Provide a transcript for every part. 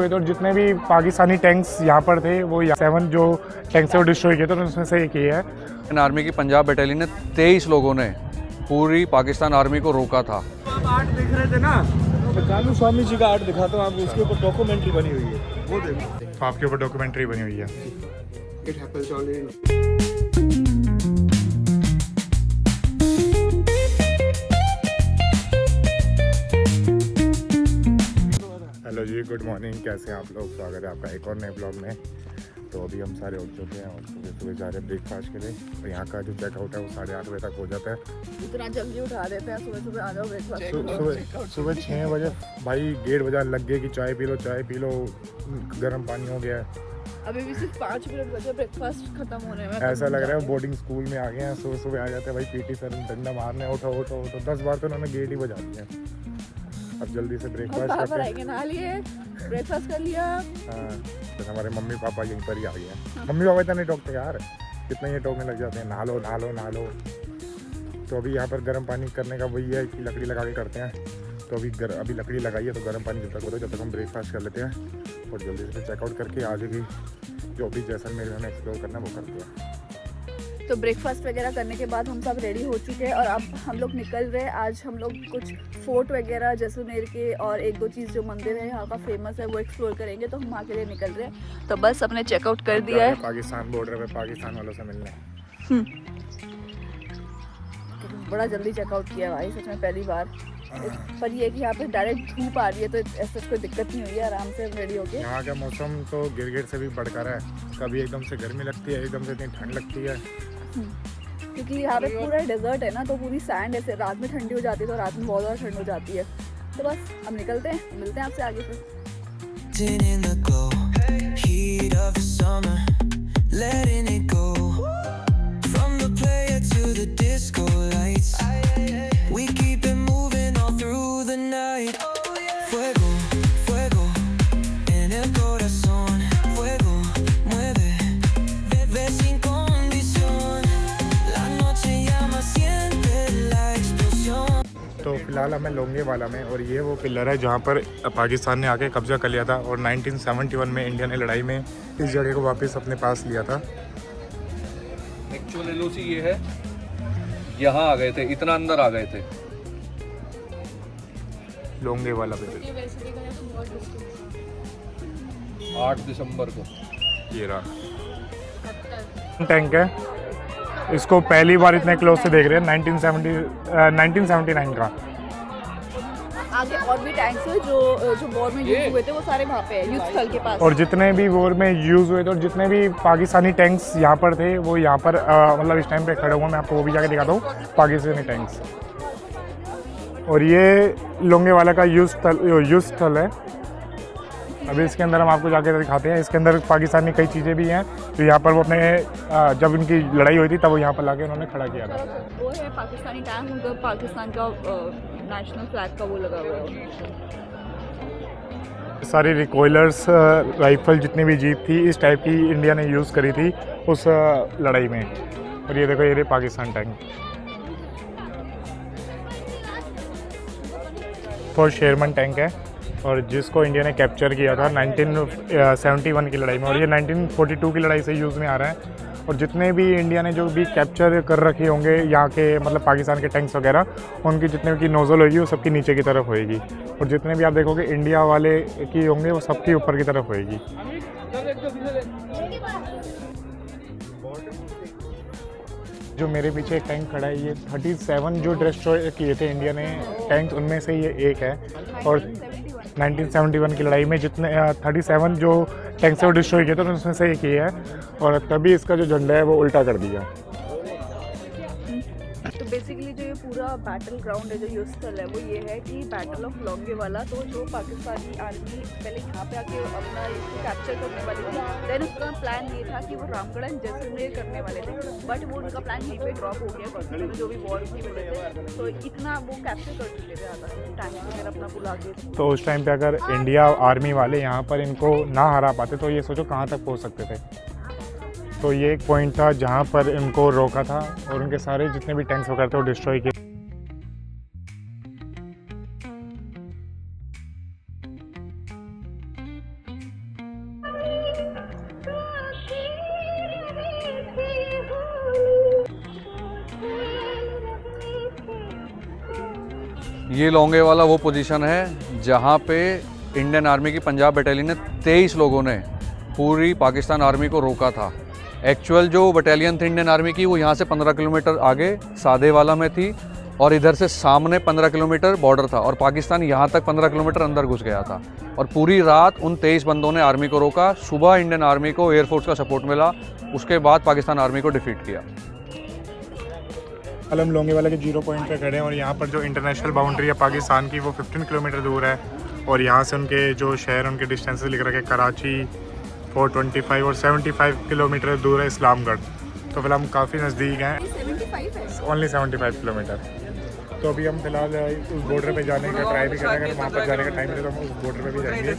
तो जितने भी पाकिस्तानी टैंक्स यहाँ पर थे वो 7 जो टैंक्स थे वो डिस्ट्रॉय किए थे, तो उसमें से एक ये है। इन आर्मी की पंजाब बटालियन ने 23 लोगों ने पूरी पाकिस्तान आर्मी को रोका था। आप आर्ट देख रहे थे ना, तो कालू स्वामी जी का आर्ट दिखाता हूँ आपको, उसके ऊपर डॉक्यूमेंट्री बनी हुई है, वो देखो। आपके ऊपर डॉक्यूमेंट्री बनी हुई है। It happens already. हेलो जी, गुड मॉर्निंग, कैसे हैं आप लोग। स्वागत है आपका एक और नए ब्लॉग में। तो अभी हम सारे उठ चुके हैं और सुबह जा रहे हैं ब्रेकफास्ट के लिए। और यहाँ का जो चेकआउट है वो 8:30 बजे तक हो जाता है। इतना जल्दी उठा देते हैं, सुबह सुबह आ जाओ ब्रेकफास्ट। सुबह 6 बजे भाई गेट बजा लग गए कि चाय पी लो, गर्म पानी हो गया है। अभी भी सिर्फ 5 मिनट बचे ब्रेकफास्ट खत्म होने में। ऐसा लग रहा है बोर्डिंग स्कूल में आ गए हैं। सुबह सुबह आ जाते हैं भाई, पीटी सर डंडा मारने, उठो 10 बार तो उन्होंने गेट ही बजा दिया। अब जल्दी से ब्रेकफास्ट करते हैं। नहा लिए, ब्रेकफास्ट कर लिया। हाँ, तो हमारे मम्मी पापा यहीं पर ही आ गए हैं। मम्मी पापा इतना नहीं टोकते यार, कितना ये टोकने लग जाते हैं, नहा लो। तो अभी यहाँ पर गर्म पानी करने का वही है कि लकड़ी लगा के करते हैं। तो अभी लकड़ी लगाई है, तो गर्म पानी जब तक होता है जब तक हम ब्रेकफास्ट कर लेते हैं और जल्दी से चेकआउट करके आगे की जो भी जैसलमेर में हमें एक्सप्लोर करना है वो करते हैं। तो ब्रेकफास्ट वगैरह करने के बाद हम सब रेडी हो चुके हैं और अब हम लोग निकल रहे हैं। आज हम लोग कुछ फोर्ट वगैरह जैसलमेर के और 1-2 चीज़ जो मंदिर है यहाँ का फेमस है वो एक्सप्लोर करेंगे, तो हम वहाँ के लिए निकल रहे हैं। तो बस अपने चेकआउट कर दिया है पाकिस्तान बॉर्डर पे पाकिस्तान वालों से मिलने। बड़ा जल्दी चेकआउट किया भाई, सच में पहली बार। पर ये कि यहाँ पे डायरेक्ट धूप आ रही है तो ऐसा कोई दिक्कत नहीं हुई है, आराम से रेडी हो गए। यहाँ का मौसम तो गिरगिट से भी बढ़कर है, कभी एकदम से गर्मी लगती है, एकदम से इतनी ठंड लगती है। क्योंकि यहाँ पे पूरा डेजर्ट है ना, तो पूरी सैंड ऐसे रात में ठंडी हो जाती है, तो रात में बहुत ज़्यादा ठंड हो जाती है। तो बस अब निकलते हैं, मिलते हैं आपसे आगे फिर। तो फिलहाल हमें लोंगे वाला में, और ये वो पिलर है जहाँ पर पाकिस्तान ने आके कब्जा कर लिया था और 1971 में इंडिया ने लड़ाई में इस जगह को वापस अपने पास लिया था। एक्चुअल एलओसी ये है, यहाँ आ गए थे, इतना अंदर आ गए थे। लोंगे वाला पिलर 8 दिसंबर को ये रहा टैंक है। इसको पहली बार इतने क्लोज से देख रहे हैं। 1979 का। आगे और भी टैंक्स हैं जो वॉर में यूज हुए थे, वो सारे वहाँ पे हैं, युद्ध स्थल के पास। और जितने भी वॉर में यूज़ हुए थे और जितने भी पाकिस्तानी टैंक्स यहाँ पर थे वो यहाँ पर मतलब इस टाइम पे खड़े हुए। मैं आपको वो भी जाके दिखाता हूँ, पाकिस्तानी टैंक्स। और ये लोंगे वाला का युद्ध स्थल है। अभी इसके अंदर हम आपको जाके दिखाते हैं। इसके अंदर पाकिस्तानी कई चीज़ें भी हैं जो यहाँ पर वो अपने जब इनकी लड़ाई हुई थी तब वो यहाँ पर लाके उन्होंने खड़ा किया था। वो है पाकिस्तानी टैंक, उनका पाकिस्तान का नेशनल फ्लैग का वो लगा हुआ है। सारी रिकॉयलर्स राइफल जितनी भी जीप थी इस टाइप की इंडिया ने यूज़ करी थी उस लड़ाई में। और ये देखो, ये Pakistan tank for Sherman tank है, और जिसको इंडिया ने कैप्चर किया था 1971 की लड़ाई में, और ये 1942 की लड़ाई से यूज़ में आ रहा है। और जितने भी इंडिया ने जो भी कैप्चर कर रखे होंगे यहाँ के मतलब पाकिस्तान के टैंक्स वगैरह, उनकी जितने की नोज़ल होगी वो सबकी नीचे की तरफ होएगी, और जितने भी आप देखोगे इंडिया वाले की होंगे वो सबकी ऊपर की तरफ होएगी। जो मेरे पीछे एक टैंक खड़ा है, ये 37 जो डिस्ट्रॉय किए थे इंडिया ने टैंक्स, उनमें से ये एक है। और 1971 की लड़ाई में जितने 37 जो टैंक्स वो डिस्ट्रॉय किए थे तो उसमें से एक ये है। और तभी इसका जो झंडा है वो उल्टा कर दिया। तो बेसिकली जो ये पूरा बैटल ग्राउंड है, जो युद्ध स्थल है, वो ये है कि बैटल ऑफ लोंगे वाला। तो जो पाकिस्तानी आर्मी पहले यहाँ पे आके अपना इसको कैप्चर करने वाली थी, देन उसका प्लान ये था कि वो रामगढ़ एंड जैसलमेर करने वाले थे, बट वो उनका प्लान यहीं पे ड्रॉप हो गया जो भी वॉर की वजह से। तो इतना वो कैप्चर कर चुके थे आधा टैंक वगैरह अपना बुला के। तो उस टाइम पे अगर इंडिया आर्मी वाले यहाँ पर इनको ना हरा पाते तो ये सोचो कहाँ तक पहुँच सकते थे। तो ये एक पॉइंट था जहाँ पर इनको रोका था और उनके सारे जितने भी टैंक्स वगैरह थे वो डिस्ट्रॉय किए। ये लोंगे वाला वो पोजीशन है जहाँ पे इंडियन आर्मी की पंजाब बटालियन ने 23 लोगों ने पूरी पाकिस्तान आर्मी को रोका था। एक्चुअल जो बटालियन थी इंडियन आर्मी की वो यहाँ से 15 किलोमीटर आगे सादेवाला में थी और इधर से सामने 15 किलोमीटर बॉर्डर था और पाकिस्तान यहाँ तक 15 किलोमीटर अंदर घुस गया था। और पूरी रात उन 23 बंदों ने आर्मी को रोका। सुबह इंडियन आर्मी को एयरफोर्स का सपोर्ट मिला, उसके बाद पाकिस्तान आर्मी को डिफीट किया। हम लोंगेवाला के 0 पॉइंट पे खड़े हैं और यहाँ पर जो इंटरनेशनल बाउंड्री है पाकिस्तान की वो 15 किलोमीटर दूर है और यहाँ से उनके जो शहर उनके डिस्टेंसेस लिख रखे कराची 425 और 75 किलोमीटर दूर है इस्लामगढ़। तो फिलहाल हम काफ़ी नज़दीक हैं, ओनली 75 किलोमीटर। तो अभी हम फिलहाल उस बॉर्डर पे जाने का ट्राई भी करेंगे, अगर वहाँ पर जाने का टाइम मिले तो हम उस बॉर्डर पे भी जाएंगे।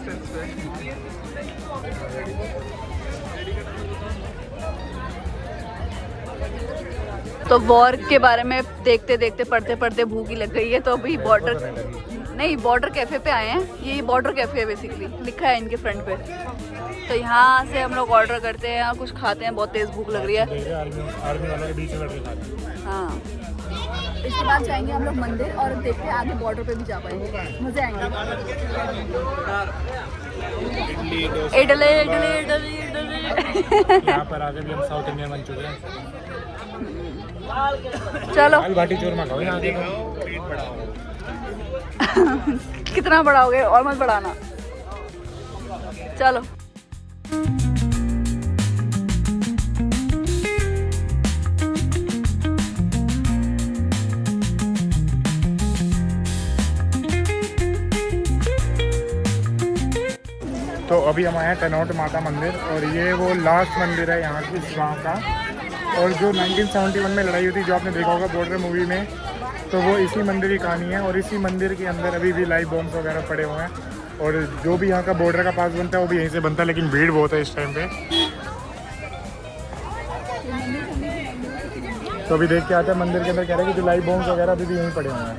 तो वॉर के बारे में देखते देखते पढ़ते पढ़ते भूख ही लग गई है, तो अभी बॉर्डर कैफ़े पे आए हैं। ये बॉर्डर कैफ़े है बेसिकली, लिखा है इनके फ्रंट पे। तो यहाँ से हम लोग ऑर्डर करते हैं और कुछ खाते हैं, बहुत तेज़ भूख लग रही है। आर्मी वालों के बीच में बैठ के खाते हैं। हाँ, इसके बाद जाएंगे हम लोग मंदिर और देखते हैं आगे बॉर्डर पे भी जा पाएंगे, मज़े आएंगे। इडली इडली इडली इडली। यहाँ पर आगे भी हम साउथ इंडियन बन चुके हैं। चलो दाल बाटी चूरमा खाओ यहाँ के। कितना बढ़ाओगे और मत बढ़ाना। चलो तो अभी हम आए हैं टनौट माता मंदिर और ये वो लास्ट मंदिर है यहाँ की इस गाँव का। और जो 1971 में लड़ाई हुई थी, जो आपने देखा होगा बॉर्डर मूवी में, तो वो इसी मंदिर की कहानी है। और इसी मंदिर के अंदर अभी भी लाइव बॉम्ब्स वगैरह पड़े हुए हैं और जो भी यहाँ का बॉर्डर का पास बनता है वो भी यहीं से बनता है, लेकिन भीड़ बहुत है इस टाइम पे। तो अभी देख के आते हैं मंदिर के अंदर, कह रहे हैं कि जो लाइव बॉम्ब्स वगैरह अभी भी यहीं पड़े हुए हैं।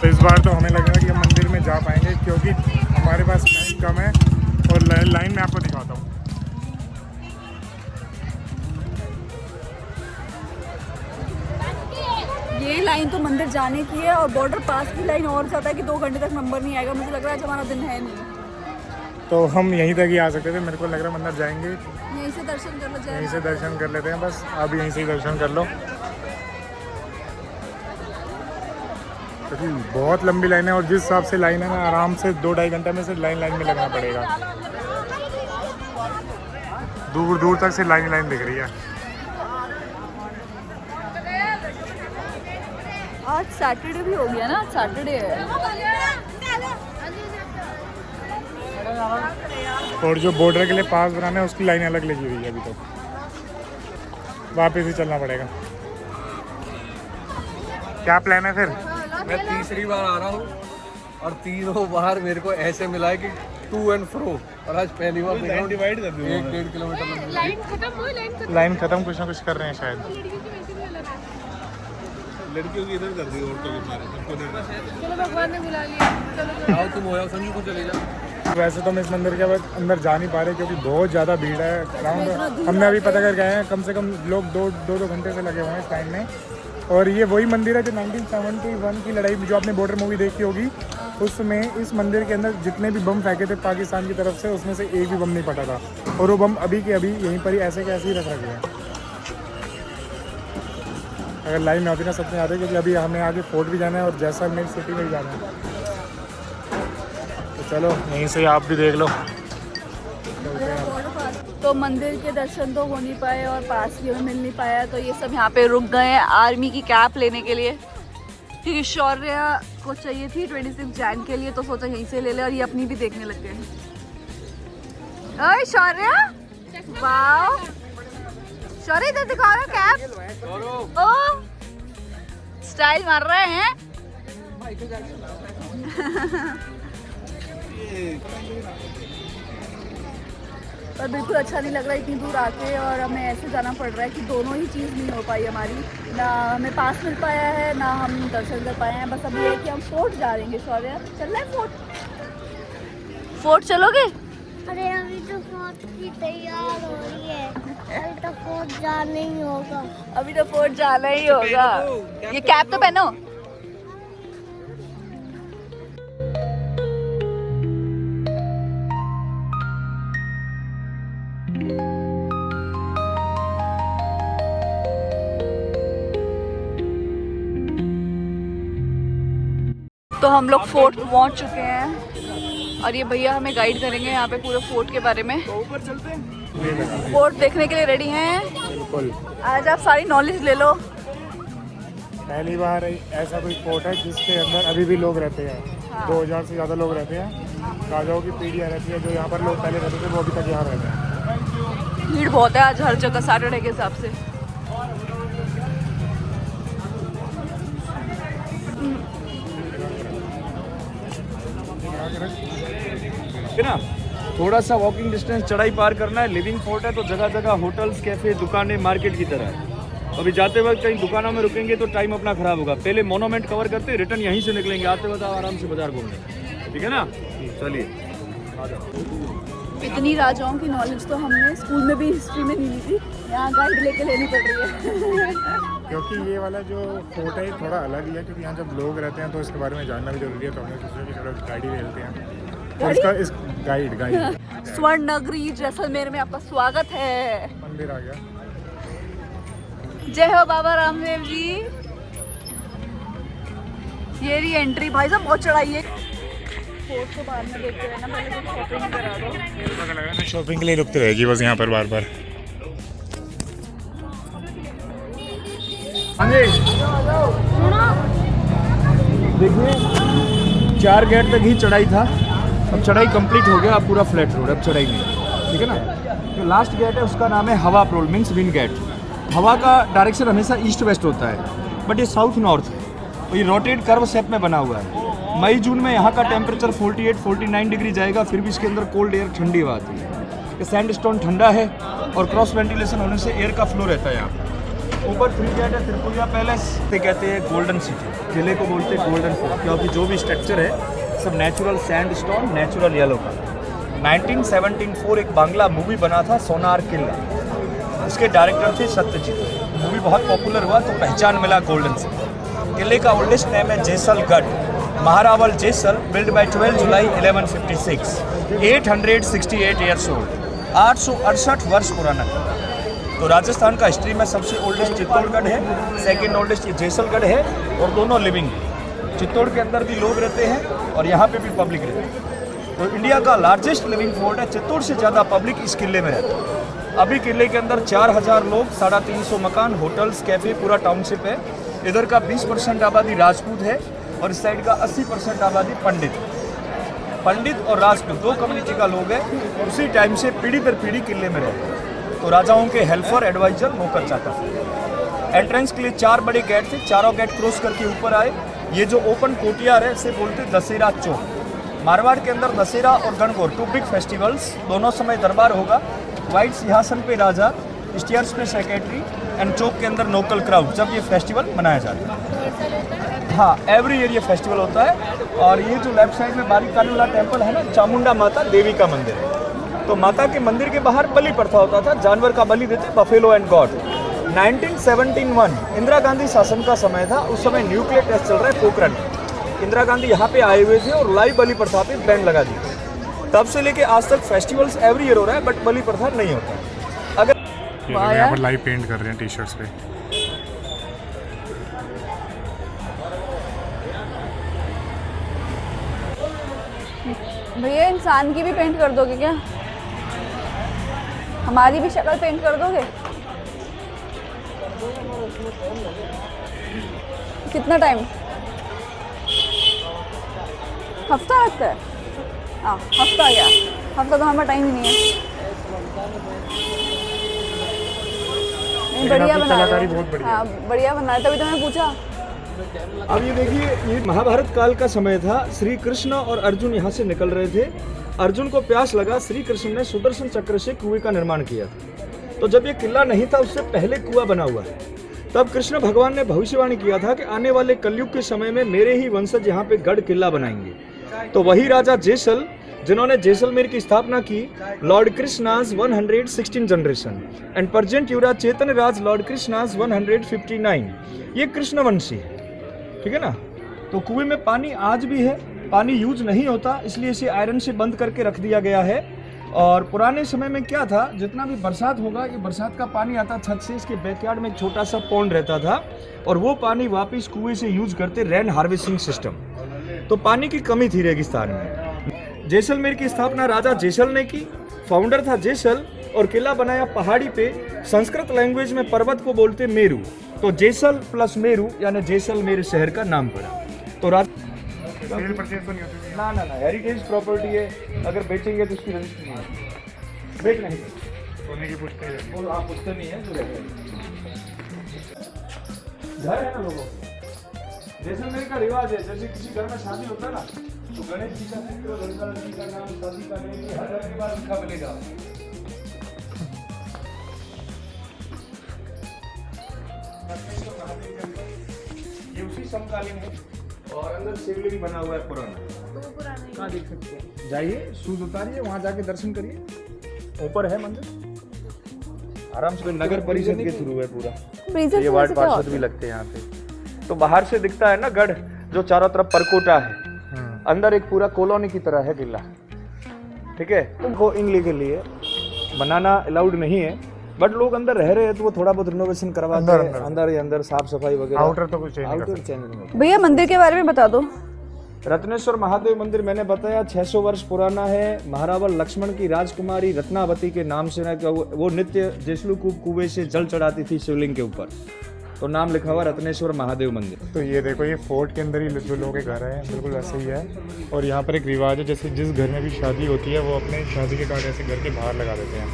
तो इस बार तो हमें लगेगा कि हम मंदिर में जा पाएंगे क्योंकि हमारे पास टाइम कम है। और लाइन में आपको दिखाता हूँ। ये लाइन तो मंदिर जाने की है और बॉर्डर पास की लाइन और ज़्यादा है कि 2 घंटे तक नंबर नहीं आएगा। मुझे लग रहा है आज हमारा दिन है नहीं, तो हम यहीं तक ही आ सकते थे। मेरे को लग रहा है मंदिर जाएंगे, यहीं से दर्शन कर लो। यहीं से दर्शन कर लेते हैं बस। आप यहीं से ही दर्शन कर लो क्योंकि बहुत लंबी लाइन है और जिस हिसाब से लाइन है ना, आराम से 2-2.5 घंटे में से लाइन में लगना पड़ेगा। दूर दूर तक से लाइन दिख रही है। आज सैटरडे भी हो गया ना, सैटरडे है। और जो बॉर्डर के लिए पास बनाना है उसकी लाइन अलग लगी हुई है अभी तो, वापस ही चलना पड़ेगा। क्या प्लान है फिर? मैं तीसरी बार आ रहा हूँ और तीनों बार मेरे को ऐसे मिला है कि टू एंड फ्रो, और आज पहली बार देख रहा हूँ 1-1.5 किलोमीटर लाइन खत्म, कुछ ना कुछ कर रहे हैं शायद। लड़कियों की इधर कर दी, औरतों के मारे सबको देना। चलो भगवान ने बुला लिया। आओ तुम हो जाओ, संजू को चले जाओ। वैसे तो हम इस मंदिर के बाद अंदर जा नहीं पा रहे क्योंकि बहुत ज़्यादा भीड़ है। अराउंड हमने अभी पता करके आए हैं, कम से कम लोग 2 घंटे से लगे हुए हैं इस टाइम में। और ये वही मंदिर है जो 1971 की लड़ाई जो आपने बॉर्डर मूवी देखी होगी, उसमें इस मंदिर के अंदर जितने भी बम फेंके थे पाकिस्तान की तरफ से, उसमें से एक भी बम नहीं फटा था। और वो बम अभी के अभी यहीं पर ही ऐसे के ऐसे ही रख रखे हैं। अगर लाइन में होती ना सच में आते, क्योंकि अभी हमें आगे फोर्ट भी जाना है और जैसलमेर सिटी में भी जाना है। तो चलो यहीं से आप भी देख लो। तो मंदिर के दर्शन तो हो नहीं पाए और पास भी हमें मिल नहीं पाया, तो ये सब यहाँ पे रुक गए हैं आर्मी की कैप लेने के लिए, क्योंकि शौर्य को चाहिए थी 26 जैन के लिए, तो सोचा यहीं से ले ले। और ये अपनी भी देखने लग गए। ओए शौर्य, वाओ शौर्य, इधर दिखा रहा कैप। ओ स्टाइल मार रहे हैं। पर बिल्कुल अच्छा नहीं लग रहा इतनी दूर आके, और हमें ऐसे जाना पड़ रहा है कि दोनों ही चीज़ नहीं हो पाई हमारी। ना हमें पास मिल पाया है, ना हम दर्शन कर पाए हैं। बस अब ये है कि हम फोर्ट जा रहे हैं। शौर्य चल रहा है फोर्ट चलोगे? अरे अभी तो फोर्ट की तैयार हो रही है। तो फोर्ट जाना ही होगा। अभी तो फोर्ट जाना ही होगा। ये कैप तो पहनो। तो हम लोग फोर्ट पहुंच चुके हैं और ये भैया हमें गाइड करेंगे यहाँ पे पूरे फोर्ट के बारे में। ऊपर चलते हैं। फोर्ट देखने के लिए रेडी हैं? बिल्कुल। आज आप सारी नॉलेज ले लो। पहली बार ऐसा कोई फोर्ट है जिसके अंदर अभी भी लोग रहते हैं। हाँ। 2000 से ज़्यादा लोग रहते हैं। राजाओं की पीढ़ियाँ रहती है, जो यहाँ पर लोग पहले रहते थे वो अभी तक यहाँ रहते हैं। भीड़ बहुत है आज हर जगह सैटरडे के हिसाब से। है ना, थोड़ा सा वॉकिंग डिस्टेंस चढ़ाई पार करना है। लिविंग फोर्ट है तो जगह जगह होटल्स, कैफे, दुकानें मार्केट की तरह है। अभी जाते वक्त कहीं दुकानों में रुकेंगे तो टाइम अपना खराब होगा। पहले मोनूमेंट कवर करते, रिटर्न यहीं से निकलेंगे। आते वक्त आप आराम से बाजार घूम लेंगे, ठीक है ना। चलिए, इतनी राजाओं की नॉलेज तो हमने स्कूल में भी हिस्ट्री में नहीं ली थी, यहाँ गाइड लेके लेनी पड़ रही है। क्योंकि ये वाला जो फोर्ट है थोड़ा अलग ही है, क्योंकि यहाँ जब लोग रहते हैं तो इसके बारे में जानना भी जरूरी है। तो हमने सोचा कि चलो गाइड ही ले लेते हैं। तो इसका इस गाइड स्वर्ण नगरी जैसलमेर में आपका स्वागत है। मंदिर आ गया। जय हो बाबा रामदेव जी। ये रही एंट्री। भाई साहब बहुत चढ़ाई है। फोर्ट को बाद में देखते रहना, पहले तो शॉपिंग करा दो। शॉपिंग के लिए रुकती रहेगी बस यहाँ पर बार बार। हाँ जी, देखिए 4 गेट तक ही चढ़ाई था। अब चढ़ाई कंप्लीट हो गया, अब पूरा फ्लैट रोड, अब चढ़ाई नहीं, ठीक है ना। जो लास्ट गेट है उसका नाम है हवा प्रोल, मीन्स विंड गेट। हवा का डायरेक्शन हमेशा ईस्ट वेस्ट होता है, बट ये साउथ नॉर्थ है और ये रोटेट कर्व शेप में बना हुआ है। मई जून में यहाँ का टेम्परेचर 48-49 डिग्री जाएगा, फिर भी इसके अंदर कोल्ड एयर, ठंडी हवा आती है। ये सैंडस्टोन ठंडा है और क्रॉस वेंटिलेशन होने से एयर का फ्लो रहता है यहाँ। ऊपर 3 गेट है, त्रिपुरिया पैलेस कहते हैं, गोल्डन सिटी, किले को बोलते हैं गोल्डन फोर्ट, क्योंकि जो भी स्ट्रक्चर है सब नेचुरल सैंडस्टोन, नेचुरल येलो का। 1974 एक बांग्ला मूवी बना था, सोनार किला, उसके डायरेक्टर थे सत्यजीत। मूवी बहुत पॉपुलर हुआ तो पहचान मिला गोल्डन से। किले का ओल्डेस्ट नेम है Jaisalgarh, Maharawal Jaisal, build by 12 July 1156, 868 years old, 868 वर्ष पुराना। तो राजस्थान का हिस्ट्री में सबसे ओल्डेस्ट चित्तौड़गढ़ है, सेकेंड ओल्डेस्ट ये जेसलगढ़ है, और दोनों लिविंग है। चित्तौड़ के अंदर भी लोग रहते हैं और यहाँ पे भी पब्लिक रहती है। तो इंडिया का लार्जेस्ट लिविंग फोर्ट है। चित्तौड़ से ज़्यादा पब्लिक इस किले में रहती है। अभी किले के अंदर 4000 लोग, 350 मकान, होटल्स, कैफे, पूरा टाउनशिप है। इधर का 20% आबादी राजपूत है और इस साइड का 80% आबादी पंडित और राजपूत, 2 कम्युनिटी का लोग है। उसी टाइम से पीढ़ी दर पीढ़ी किले में रहते हैं। तो राजाओं के हेल्पर, एडवाइजर, नौकर चाकर। एंट्रेंस के लिए 4 बड़े गेट थे, चारों गेट क्रॉस करके ऊपर आए। ये जो ओपन कोर्टियार है इसे बोलते दशहरा चौक। मारवाड़ के अंदर दशहरा और गणगौर 2 बिग फेस्टिवल्स, दोनों समय दरबार होगा। व्हाइट सिंहासन पे राजा, स्टेयर्स पे सेक्रेटरी एंड चौक के अंदर लोकल क्राउड, जब ये फेस्टिवल मनाया जाता है। हाँ, एवरी ईयर ये फेस्टिवल होता है। और ये जो लेफ्ट साइड में बारीक कालूला टेम्पल है ना, चामुंडा माता देवी का मंदिर है। तो माता के मंदिर के बाहर बलि प्रथा होता था, जानवर का बलि देते, buffalo and God. 1971 Indira Gandhi शासन का समय था। उस समय न्यूक्लियर टेस्ट चल रहा है पोखरण। इंदिरा गांधी यहाँ पे आए हुए थे और लाइव बलि प्रथा पे बैन लगा दी। तब से लेके आज तक फेस्टिवल्स एवरी ईयर हो रहा है, बट बलि प्रथा नहीं होता। अगर यहाँ पर लाइव पेंट कर रहे हैं टी-शर्ट्स पे। भैया इंसान की भी पेंट कर दोगे क्या? हमारी भी शक्ल पेंट कर दोगे? कितना टाइम? हफ्ता लगता है? हाँ, हफ्ता गया। हफ्ता तो हमारा टाइम ही नहीं है। नहीं, बढ़िया बना कलाकारी रहे बहुत हो। बढ़िया। हाँ, बढ़िया बना रहे, तभी तो मैं पूछा। अब ये देखिए, ये महाभारत काल का समय था। श्री कृष्ण और अर्जुन यहाँ से निकल रहे थे। अर्जुन को प्यास लगा, श्री कृष्ण ने सुदर्शन चक्र से कुएं का निर्माण किया। तो जब ये किला नहीं था उससे पहले कुआं बना हुआ है। तब कृष्ण भगवान ने भविष्यवाणी किया था कि आने वाले कलयुग के समय में मेरे ही वंशज यहाँ पे गढ़ किला बनाएंगे। तो वही राजा जेसल जिन्होंने जैसलमेर की स्थापना की Lord Krishna's 116 generation and present Yuvraj Chetan Raj Lord Krishna's 159। ये कृष्णवंशी है, ठीक है ना। तो कुएं में पानी आज भी है, पानी यूज नहीं होता, इसलिए इसे आयरन से बंद करके रख दिया गया है। और पुराने समय में क्या था, जितना भी बरसात होगा, ये बरसात का पानी आता छत से, इसके बैकयार्ड में एक छोटा सा पॉन्ड रहता था और वो पानी वापस कुएं से यूज करते रेन हार्वेस्टिंग सिस्टम। तो पानी की कमी थी रेगिस्तान में। जैसलमेर की स्थापना राजा जैसल ने की, फाउंडर था जैसल और किला बनाया पहाड़ी पे। संस्कृत लैंग्वेज में पर्वत को बोलते मेरू, तो जैसल प्लस मेरू यानी जैसलमेर शहर का नाम पड़ा। तो सेल परचेज तो नहीं होती? ना ना ना, हेरिटेज प्रॉपर्टी है, अगर बेचेंगे तो उसकी रजिस्ट्री नहीं है, बेच नहीं सकते। सोने की पूछते हैं वो आप पूछते नहीं है, जो रहते हैं घर है ना लोगों को। जैसलमेर का रिवाज है, जैसे किसी घर में शादी होता है ना, तो गणेश जी का चित्र, लड़का लड़की का नाम, शादी का नेम, हर घर के बाद लिखा मिलेगा। ये उसी समकालीन है और अंदर शिवलिंग बना हुआ है पुराना। तो पुराना कहाँ देख सकते हैं, जाइए शूज उतारिए, वहाँ जाके दर्शन करिए, ऊपर है मंदिर, आराम से। नगर परिषद के थ्रू है पूरा, ये वार्ड पार्षद भी लगते हैं यहाँ पे। तो बाहर से दिखता है ना गढ़, जो चारों तरफ परकोटा है, अंदर एक पूरा कॉलोनी की तरह है किला, ठीक है। वो इंग्ली के लिए बनाना अलाउड नहीं है, बट लोग अंदर रह रहे हैं तो वो थोड़ा बहुत रिनोवेशन करवाते हैं, अंदर ही अंदर साफ सफाई वगैरह। आउटर तो कुछ चेंज नहीं कर आउटर चेंज नहीं होता। भैया मंदिर के बारे में बता दो। रत्नेश्वर महादेव मंदिर मैंने बताया 600 वर्ष पुराना है। महारावल लक्ष्मण की राजकुमारी रत्नावती के नाम से ना, वो नित्य जैसलूकूप कुएं से जल चढ़ाती थी शिवलिंग के ऊपर, तो नाम लिखा हुआ रत्नेश्वर महादेव मंदिर। तो ये देखो, ये फोर्ट के अंदर ही जो लोगों के घर है बिल्कुल वैसे ही है। और यहाँ पर एक रिवाज है, जैसे जिस घर में भी शादी होती है वो अपने शादी के कार्ड ऐसे घर के बाहर लगा देते हैं।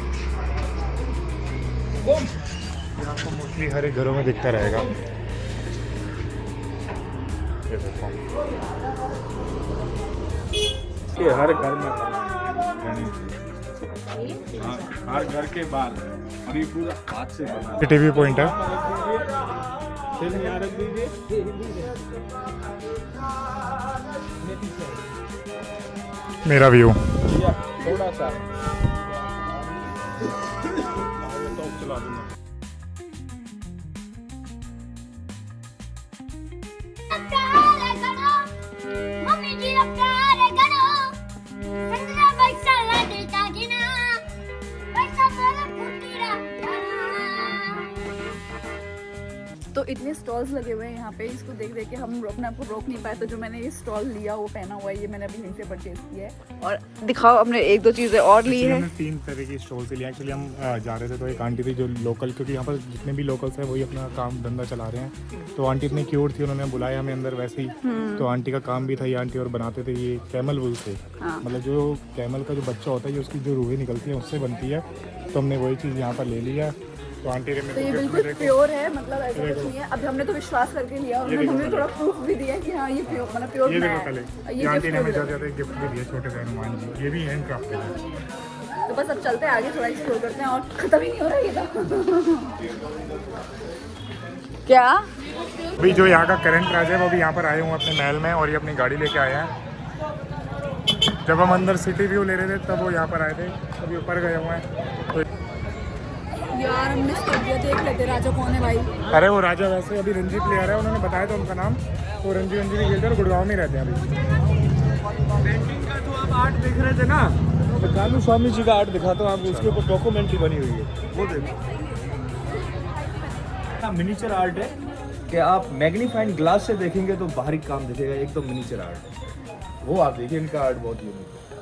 ये आपको मोस्टली हर एक घरों में दिखता रहेगा। ये देखो, ये हर घर में, हर घर के बाहर, और ये पूरा हाथ से बना ये टीवी पॉइंट है। मेरा व्यू थोड़ा सा मम्मी जी रफ्तार करो 15 पैसा ला देता गिना पैसा बोला फुटीरा। तो इतने स्टॉल्स लगे हुए हैं यहाँ पे, इसको देख देख के हम अपने आपको रोक नहीं पाए। तो जो मैंने ये स्टॉल लिया वो पहना हुआ है, ये मैंने अभी यहीं से परचेज किया है। और दिखाओ, हमने एक दो चीज़ें और ली है। हमने 3 तरह की स्टॉल से लिया। एक्चुअली हम जा रहे थे तो एक आंटी थी जो लोकल, क्योंकि यहाँ पर जितने भी लोकल्स हैं वही अपना काम धंधा चला रहे हैं। तो आंटी इतनी क्यूट थी, उन्होंने बुलाया हमें अंदर वैसे ही। तो आंटी का काम भी था, ये आंटी और बनाते थे ये कैमल वुल से। मतलब जो कैमल का जो बच्चा होता है, ये उसकी जो रूहें निकलती है उससे बनती है। तो हमने वही चीज़ यहाँ पर ले लिया। तो आंटी ने तो ये बिल्कुल प्योर है, मतलब ऐसा कुछ नहीं है। अब हमने तो विश्वास करके लिया, और हमने थोड़ा प्रूफ भी दिया कि हाँ ये प्योर, मतलब प्योर ये है। देखो पहले, ये आंटी ने हमें जाते जाते गिफ्ट भी दिया, छोटे से हनुमान जी। ये भी हैंड क्राफ्टेड है। तो बस अब चलते हैं आगे, थोड़ा एक्सप्लोर करते हैं, और खत्म ही नहीं हो रहा ये तो। क्या अभी जो यहाँ का करंट राजा है वो भी यहाँ पर आए हुए हैं अपने महल में, और ये अपनी गाड़ी लेके आए हैं। जब हम अंदर सिटी व्यू ले रहे थे तब वो यहाँ पर आए थे, अभी ऊपर गए हुए हैं। तो यार हम मिस कर दिया, देख लेते राजा कौन है भाई। अरे वो राजा वैसे अभी रणजी प्लेयर है, उन्होंने बताया था उनका नाम। तो रणजी भी खेलते हैं और गुड़गांव में रहते हैं अभी। पेंटिंग का जो आप आर्ट देख रहे थे ना, तो कालू स्वामी जी का आर्ट दिखाता हूँ आपको, उसके ऊपर डॉक्यूमेंट्री बनी हुई है, वो देखो। मिनीचर आर्ट है कि आप मैग्नीफाइंग ग्लास से देखेंगे तो बाहरी काम दिखेगा, एकदम मिनीचर आर्ट है वो। आप देखिए, इनका आर्ट बहुत यूनिक है।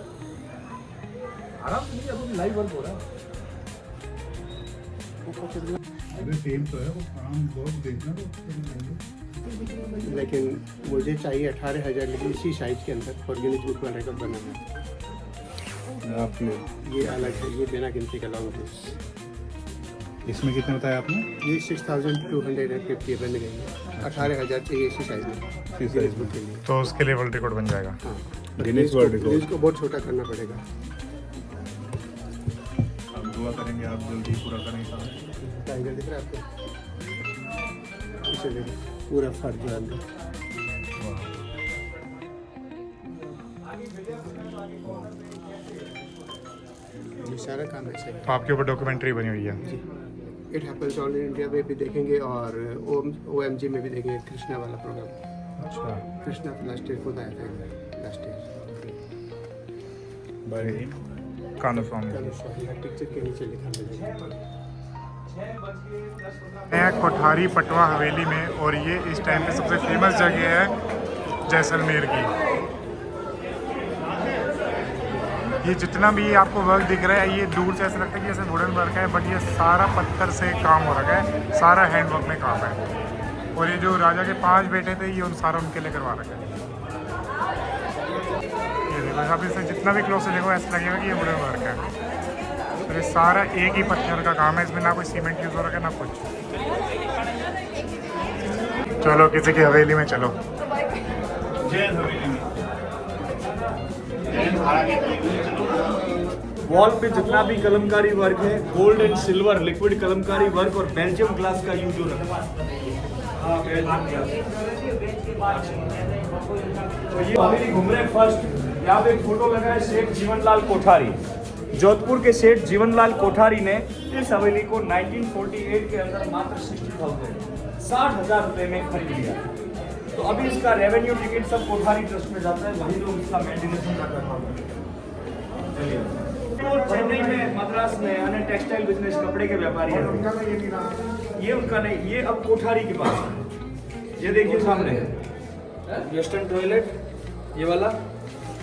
आराम से अभी लाइव वर्क हो रहा है। सेम तो है वो काम, बहुत देखना। लेकिन मुझे चाहिए 18,000, लेकिन इसी साइज के अंदर और गिनीज बुक में रिकॉर्ड बनाना है। आपने ये अलग है, ये बिना गिनती का लॉन्ग है। इसमें कितना बताया आपने? ये 6,250 बन गई है। 18,000 चाहिए इसी साइज में गिनीज बुक के लिए। तो उसके लिए वर्ल्ड रिकॉर्ड बन जाएगा। हाँ, गिनीज वर्ल्ड रिकॉर्ड। इसको बहुत छोटा करना पड़ेगा। अब दुआ करेंगे आप जल्दी पूरा करें। टाइगर दिख रहा है आपको? इसे देखो, पूरा फर जो है अंदर। सारा काम ऐसे है तो आपके ऊपर डॉक्यूमेंट्री बनी हुई है। जी। It happens all in India में भी देखेंगे और OMG में भी देखेंगे कृष्णा वाला प्रोग्राम। अच्छा, कृष्णा लास्ट ईयर खुद आया था लास्ट ईयर। कानू स्वामी टीचर के नीचे लिखा है कोठारी पटवा हवेली में, और ये इस टाइम पे सबसे फेमस जगह है जैसलमेर की। ये जितना भी आपको वर्क दिख रहा है, ये दूर से ऐसा लगता है कि जैसे वुडन वर्क है, बट ये सारा पत्थर से काम हो रखा है, सारा हैंड वर्क में काम है। और ये जो राजा के 5 बेटे थे, ये सारा उनके लिए करवा रखा है। ये देखो, आप इसे जितना भी क्लोज से देखो ऐसा लगेगा कि ये वुडन वर्क है। और ये सारा एक ही पत्थर का काम है, इसमें ना कोई सीमेंट यूज़ हो रखा है ना कुछ। चलो किसी की हवेली में चलो। वॉल पे जितना भी कलमकारी वर्क है, gold and silver liquid Kalamkari work और बेल्जियम ग्लास का यूज हो रहा है। तो ये हवेली घूम रहे हैं फर्स्ट। यहाँ पे एक फोटो लगा है सेठ जीवनलाल कोठारी। जोधपुर के सेठ जीवनलाल कोठारी ने इस हवेली को 1948 के अंदर मात्र 60,000 रुपए में खरीद लिया। तो अभी इसका रेवेन्यू टिकट सब कोठारी ट्रस्ट में जाता है, वही लोग इसका मेंटेनेंस करता है। तो चेन्नई में, मद्रास में अन्य टेक्सटाइल बिजनेस कपड़े के व्यापारी हैं। ये उनका नहीं, ये अब कोठारी के पास है। ये देखिए सामने वेस्टर्न टॉयलेट, ये वाला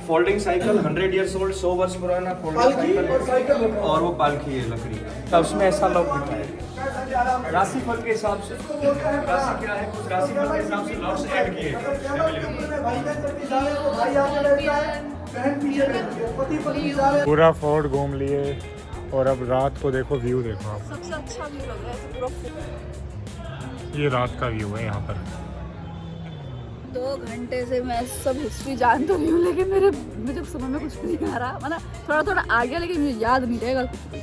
फोल्डिंग साइकिल 100 इयर्स ओल्ड, 100 वर्ष पुराना फोल्डिंग साइकिल, और वो पालकी है लकड़ी का। उसमें ऐसा लॉक दिखा है राशिफल के हिसाब से। राशि क्या है, कुछ राशिफल के हिसाब से लॉक्स ऐड किए। पूरा फोर्ट घूम लिए, और अब रात को देखो, व्यू देखो आप। सबसे अच्छा व्यू लग रहा है पूरा। ये रात का व्यू है यहाँ पर। 2 घंटे से मैं सब हिस्ट्री जान तो नहीं हूँ, लेकिन मुझे समझ में कुछ नहीं आ रहा। मतलब थोड़ा थोड़ा आ गया, लेकिन मुझे याद नहीं रहेगा कुछ भी।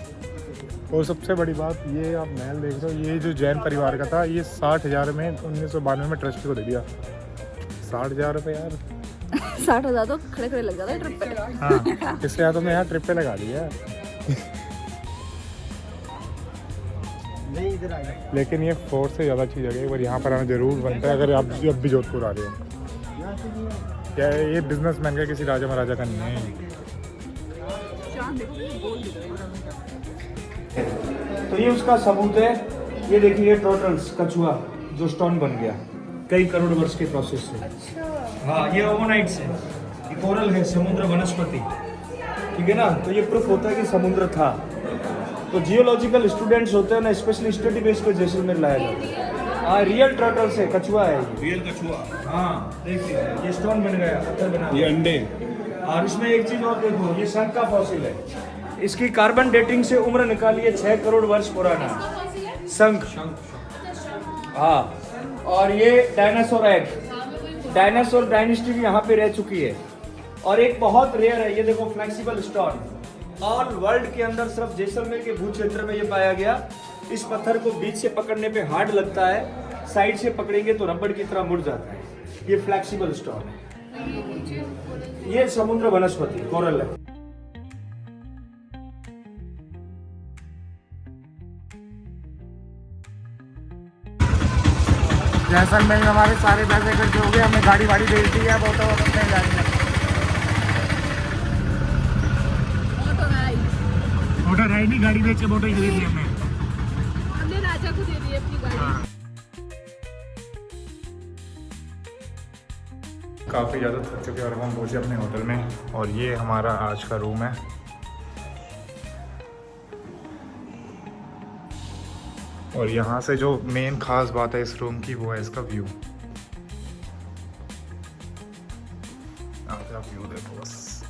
और सबसे बड़ी बात, ये आप महल देख रहे हो, ये जो जैन परिवार का था, ये 60,000 में 1992 में ट्रस्टी को दे दिया। 60,000 रुपये यार। 60,000 तो खड़े खड़े लग जाता है ट्रिप पे। हाँ, इसलिए तो मैं यहाँ ट्रिप पे लगा दिया। लेकिन ये फोर्ट से ज़्यादा अच्छी जगह है, एक बार यहाँ पर आना जरूर बनता है अगर आप जब भी जोधपुर आ रहे हो। क्या ये बिजनेसमैन का, किसी राजा महाराजा का नहीं है। तो ये उसका सबूत है। ये देखिए टोटल्स कछुआ जो स्टोन बन गया कई करोड़ वर्ष के प्रोसेस से। हाँ, ये ओवरनाइट्स है, ये कोरल है, समुद्र वनस्पति, ठीक है ना। तो ये प्रूफ होता है कि समुद्र था। तो जियोलॉजिकल स्टूडेंट्स होते हैं ना, स्पेशली स्टडी बेस पे जैसलमेर लाया जाता है। हाँ, रियल टर्टल्स है, कछुआ है ये। रियल कछुआ। हाँ देखिए, ये स्टोन बन गया, पत्थर बना, ये अंडे। और इसमें एक चीज और देखो, ये शंख का फॉसिल है। इसकी कार्बन डेटिंग से उम्र निकाली है 6 करोड़ वर्ष पुराना शंख। हाँ, और ये डायनासोर एग, डायनासोर डायनेस्टी भी यहाँ पे रह चुकी है। और एक बहुत रेयर है, ये देखो फ्लेक्सिबल स्टोन, ऑल वर्ल्ड के अंदर सिर्फ जैसलमेर के भू क्षेत्र में ये पाया गया। इस पत्थर को बीच से पकड़ने पे हार्ड लगता है, साइड से पकड़ेंगे तो रबड़ की तरह मुड़ जाता है। ये फ्लेक्सिबल स्टोन है। ये समुद्र वनस्पति कोरल है। जैसलमेर में हमारे सारे पैसे इकट्ठे हो गए, हमने गाड़ी वाड़ी बेच दी है, बहुत अपने गाड़ी में। मोटर राइड नहीं, गाड़ी बेच के मोटर ही खरीद ली हमने राजा को दे दी अपनी गाड़ी। काफ़ी ज़्यादा थक चुके और हम पहुँचे अपने होटल में, और ये हमारा आज का रूम है। और यहाँ से जो मेन खास बात है इस रूम की, वो है इसका व्यू। आप व्यू देखो बस।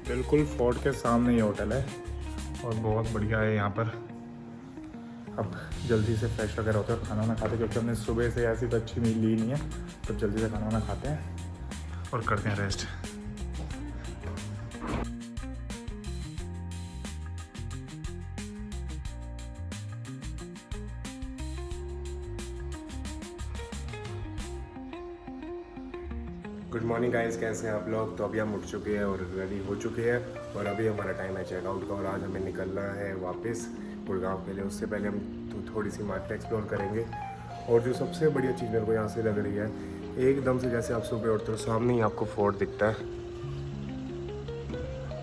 बिल्कुल फोर्ट के सामने ये होटल है, और बहुत बढ़िया है यहाँ पर। अब जल्दी से फ्रेश वगैरह होते हैं, खाना वाना खाते हैं, क्योंकि हमने सुबह से ऐसी तो अच्छी मील ली नहीं है। तो जल्दी से खाना वाना खाते हैं और करते हैं रेस्ट। गुड मॉर्निंग गाइस, कैसे हैं आप लोग। तो अभी हम उठ चुके हैं और रेडी हो चुके हैं और अभी हमारा टाइम है चेकआउट का और आज हमें निकलना है वापस गुड़गांव के लिए। उससे पहले हम थोड़ी सी मार्केट एक्सप्लोर करेंगे। और जो सबसे बढ़िया चीज़ मेरे को यहाँ से लग रही है, एकदम से जैसे आप सुबह उठते हो सामने ही आपको फोर्ट दिखता है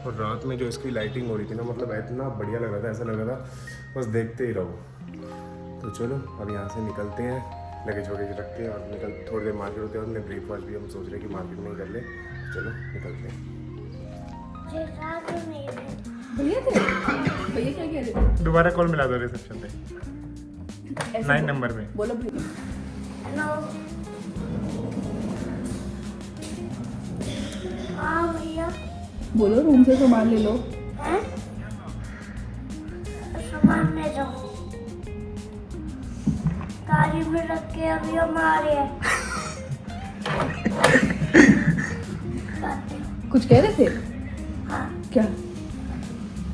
और रात में जो इसकी लाइटिंग हो रही थी ना, मतलब इतना बढ़िया लग रहा था, ऐसा लग रहा था बस देखते ही रहो। तो चलो अब यहाँ से निकलते हैं, लगेज वगैरह रखते हैं और निकल थोड़ी देर मार्केट होते हैं। और ब्रेकफास्ट भी हम सोच रहे हैं कि मार्केट में ही कर ले। चलो निकलते हैं। भैया थे, भैया क्या कह रहे थे? दोबारा कॉल मिला दो रिसेप्शन पे 9 नंबर में। बोलो भैया। हेलो हाँ भैया, बोलो रूम से सामान ले लो। हैं? सामान ले जाओ, गाड़ी में रख के अभी हम आ रहे हैं। कुछ कह रहे थे? हाँ क्या?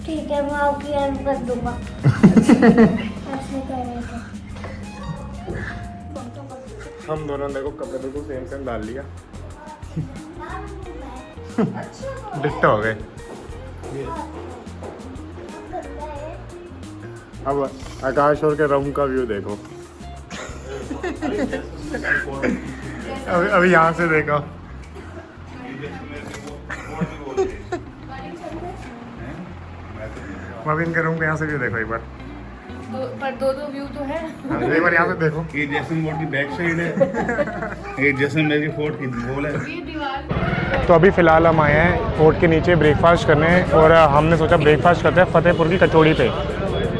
ठीक है, मैं आपकी हेल्प कर दूंगा। ऐसे कह रहे थे। हम दोनों देखो कपड़े बिल्कुल सेम सेम डाल लिया, डिट्टो हो गए। अब आकाश और के रूम का व्यू देखो। अभी यहाँ से देखो। अभी इनके रूम के यहाँ से व्यू देखो एक बार। पर दो व्यू तो है। एक बार यहाँ से देखो। ये जैसन फोर्ट की बैक साइड है, ये जैसलमेर फोर्ट की वॉल है। ये दीवार। तो अभी फ़िलहाल हम आए हैं फोर्ट के नीचे ब्रेकफास्ट करने और हमने सोचा ब्रेकफास्ट करते हैं फतेहपुर की कचौड़ी पे।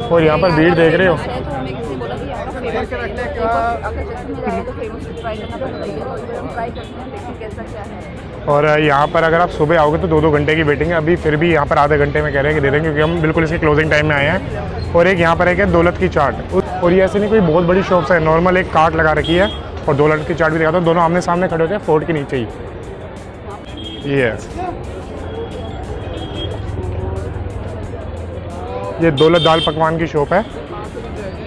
और यहाँ पर भीड़ देख रहे हो। तो हमें किसी ने बोला कि यहाँ का फेमस है, एक बार अगर जैसलमेर आए तो फेमस ट्राई करना पड़ता है, तो हम ट्राई करते हैं, देखते हैं कैसा क्या है। और यहाँ पर अगर आप सुबह आओगे तो 2-2 घंटे की वेटिंग है। अभी फिर भी यहाँ पर आधे घंटे में कह रहे हैं कि दे देंगे, क्योंकि हम बिल्कुल इसके क्लोजिंग टाइम में आए हैं। और एक यहाँ पर एक है दौलत की चाट, और ये ऐसे नहीं कोई बहुत बड़ी शॉप्स है, नॉर्मल एक कार्ट लगा रखी है और दौलत की चाट भी दिखाता हूँ। दोनों आमने सामने खड़े होते हैं फोर्ट के नीचे ही। ये दौलत दाल पकवान की शॉप है।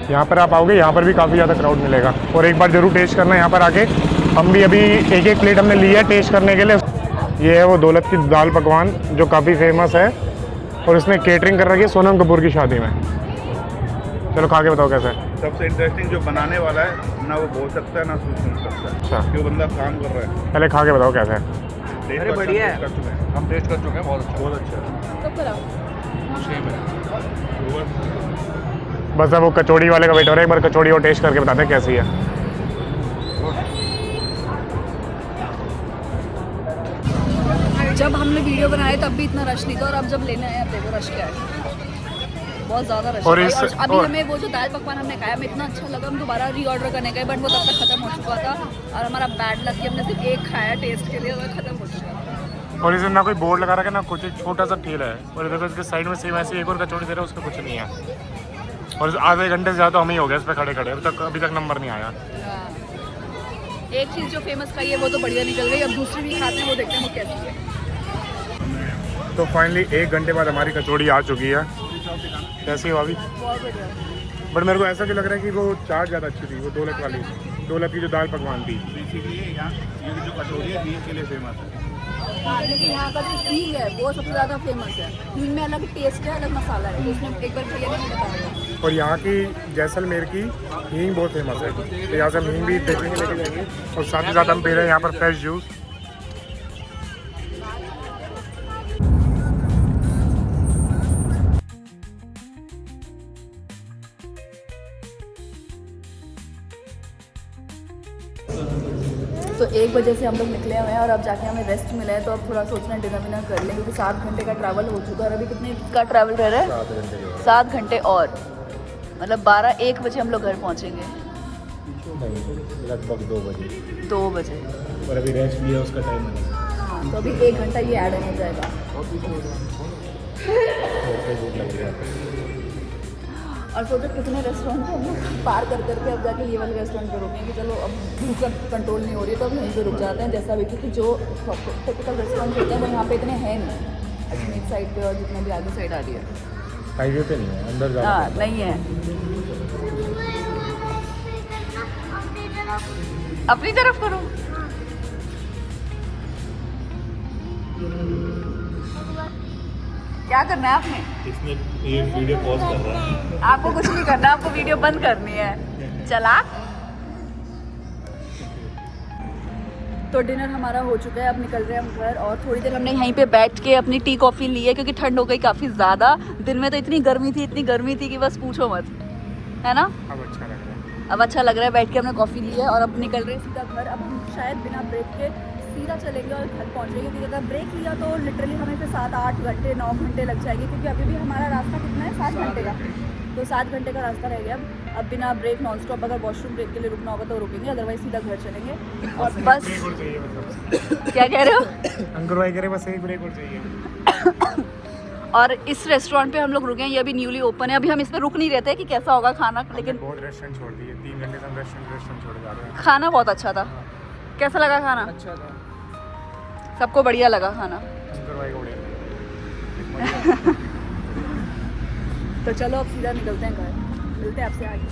यहाँ पर आप आओगे, यहाँ पर भी काफ़ी ज़्यादा क्राउड मिलेगा और एक बार ज़रूर टेस्ट करना है यहाँ पर आके। हम भी अभी एक प्लेट हमने ली है टेस्ट करने के लिए। ये है वो दौलत की दाल पकवान जो काफ़ी फेमस है और इसने केटरिंग कर रखी है सोनम कपूर की शादी में। चलो खा के बताओ कैसा है। सबसे इंटरेस्टिंग जो बनाने वाला है ना, वो बोल सकता है ना सुन सकता है। अच्छा, जो बंदा काम कर रहा है। पहले खा के बताओ कैसा है। अरे बढ़िया है, हम टेस्ट कर चुके हैं, बहुत अच्छा। बहुत अच्छा। कब कराओ? सेम है। बस अब वो कचौड़ी वाले का वेट हो रहा है, एक बार कचौड़ी और टेस्ट करके बताते हैं कैसी है। जब हमने वीडियो बनाए तब भी इतना रश नहीं था, और अब जब लेने आए अब देखो रश क्या है, बहुत ज़्यादा रश और है। इस- और अभी और- हमें वो जो दाल पकवान हमने खाया, हमें इतना अच्छा लगा, हम दोबारा रीऑर्डर करने गए, बट वो तब तक खत्म हो चुका था। और हमारा बैड लक कि हमने सिर्फ एक खाया टेस्ट के लिए, और खत्म हो चुका था। और इसमें ना कोई बोर्ड लगा रखा है ना कुछ, एक छोटा सा ठेला है और इधर इसके साइड में सेम ऐसी एक और कचौड़ी दे रहा है, उसका कुछ नहीं है। और आधे घंटे से ज़्यादा तो हम ही हो गए इस पर खड़े खड़े, अभी तक नंबर नहीं आया। हाँ। एक चीज़ जो फेमस खाई है वो तो बढ़िया निकल गई, अब दूसरी भी खाते हैं, वो देखते हैं वो कैसी है। तो फाइनली 1 घंटे बाद हमारी कचौड़ी आ चुकी है। कैसी हो अभी? बहुत बढ़िया। बट मेरे को ऐसा क्यों लग रहा है कि वो चाट ज़्यादा अच्छी थी, वो दौलत वाली, दौलत की जो दाल पकवान थी। बेसिकली यहाँ ये जो कचौड़ी है घी के लिए फेमस है। हाँ, लेकिन यहाँ का जो हींग है वो सबसे ज़्यादा फेमस है। हींग में अलग टेस्ट है, अलग मसाला है, तो उसमें एक बार भैया ने बताया। और यहाँ की जैसलमेर की हींग बहुत फेमस है, तो यहाँ से हम हींग भी देखने के लेके जाएंगे। और साथ ही साथ हम पी रहे हैं यहाँ पर फ्रेश जूस। तो 1 बजे से हम लोग निकले हुए हैं और अब जाके हमें रेस्ट मिला है, तो अब थोड़ा सोचना है डिनर विनर कर लें, क्योंकि 7 घंटे का ट्रैवल हो चुका है। और अभी कितने का ट्रैवल रह रहा है? 7 घंटे और, मतलब 12-1 बजे हम लोग घर पहुँचेंगे। लगभग 2 बजे। 2 बजे। और अभी रेस्ट लिया उसका टाइम है। हाँ, तो अभी 1 घंटा ये ऐड हो जाएगा। और सोचो कितने रेस्टोरेंट हम लोग पार कर करके अब जाके ये वाले रेस्टोरेंट पर रुके कि चलो अब भूख कंट्रोल नहीं हो रही, तो अब यहीं पे रुक जाते हैं जैसा भी, क्योंकि जो टिपिकल रेस्टोरेंट होते हैं वो यहाँ पे इतने हैं नहीं, अजमेर साइड पे और जितने भी आगे साइड आ रही है। हाईवे पे नहीं है, अंदर जाना हाँ नहीं है। अपनी तरफ करो। क्या करना है आपने? इसने ये वीडियो पॉज कर रहा है। आपको कुछ नहीं करना, आपको वीडियो बंद करनी है। चला। तो डिनर हमारा हो चुका है, अब निकल रहे हैं हम घर। और थोड़ी देर हमने यहीं पे बैठ के अपनी टी कॉफ़ी ली है क्योंकि ठंड हो गई काफ़ी ज़्यादा। दिन में तो इतनी गर्मी थी कि बस पूछो मत, है ना। अब अच्छा लग रहा है। अब अच्छा लग रहा है, बैठ के हमने कॉफ़ी ली है और अब निकल रहे हैं सीधा घर। अब हम शायद बिना ब्रेक के सीधा चलेंगे और घर पहुँच जाएंगे क्योंकि अगर ब्रेक लिया तो लिटरली हमें फिर 7-8 घंटे 9 घंटे लग जाएंगे क्योंकि अभी भी हमारा रास्ता कितना है, 7 घंटे का। तो 7 घंटे का रास्ता रह गया। अब बिना ब्रेक नॉन स्टॉप अगर वॉशरूम ब्रेक के लिए रुकना होगा तो रुकेंगे, अदरवाइज सीधा घर चलेंगे। और बस क्या कह रहे हो? अंकुर भाई कह रहे बस एक ब्रेक और चाहिए। और इस रेस्टोरेंट पे हम लोग रुके हैं, ये अभी न्यूली ओपन है। अभी हम इस पे रुक नहीं रहते कि कैसा होगा खाना, लेकिन बहुत रेस्टोरेंट छोड़ दिए, 3 घंटे से हम रेस्टोरेंट छोड़ जा रहे हैं। खाना बहुत अच्छा था। कैसा लगा खाना? अच्छा था। सबको बढ़िया लगा खाना। अंकुर भाई को बढ़िया लगा। तो चलो अब सीधा निकलते हैं घर, मिलते हैं आपसे आगे।